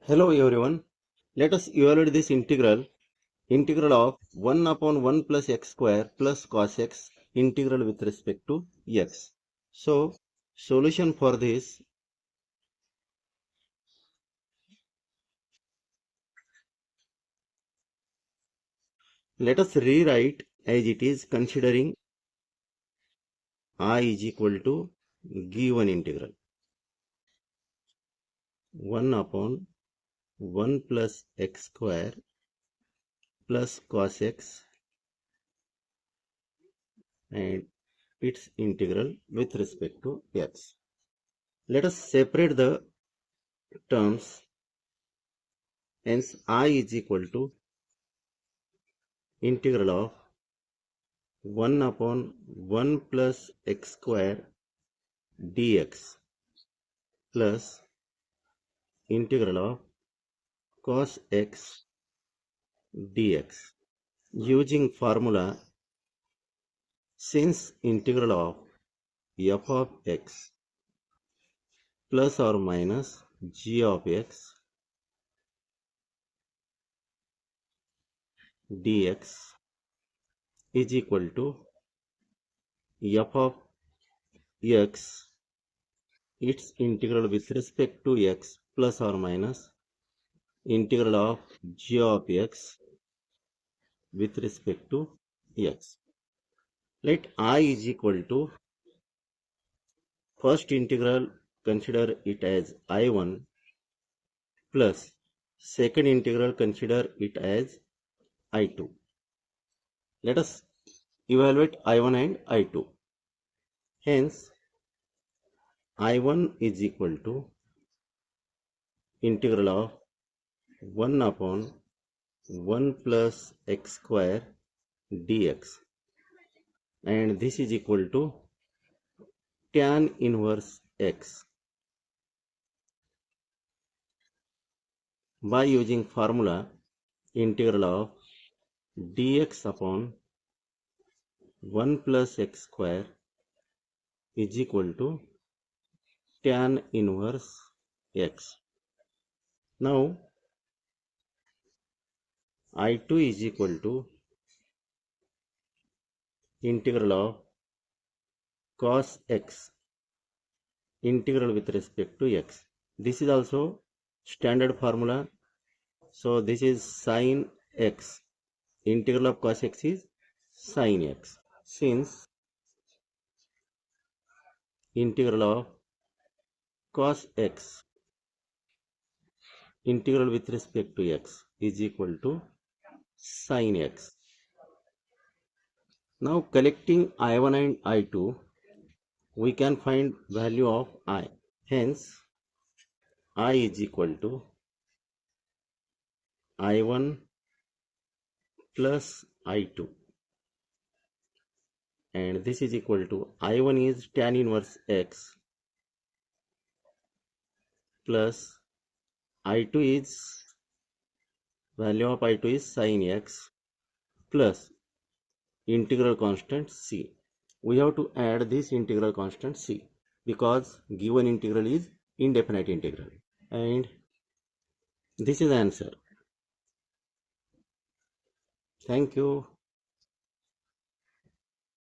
Hello everyone. Let us evaluate this integral of 1 upon 1 plus x square plus cos x integral with respect to x. So, solution for this, let us rewrite as it is considering I is equal to given integral 1 upon 1 plus x square plus cos x and its integral with respect to x. Let us separate the terms. Hence, I is equal to integral of 1 upon 1 plus x square dx plus integral of cos x dx. Using formula, since integral of f of x plus or minus g of x dx is equal to f of x, its integral with respect to x plus or minus integral of g of x with respect to x. Let I is equal to first integral, consider it as I1 plus second integral, consider it as I2. Let us evaluate I1 and I2. Hence, I1 is equal to integral of 1 upon 1 plus x square dx, and this is equal to tan inverse x. By using formula, integral of dx upon 1 plus x square is equal to tan inverse x. Now, I2 is equal to integral of cos x integral with respect to x. This is also standard formula. So, this is sin x. Integral of cos x is sin x. Since integral of cos x integral with respect to x is equal to sin x. Now, collecting I1 and I2, we can find value of I. Hence, I is equal to I1 plus I2, and this is equal to I1 is tan inverse x plus I2 is value of I2 is sin x plus integral constant c. We have to add this integral constant c because given integral is indefinite integral, and this is the answer. Thank you.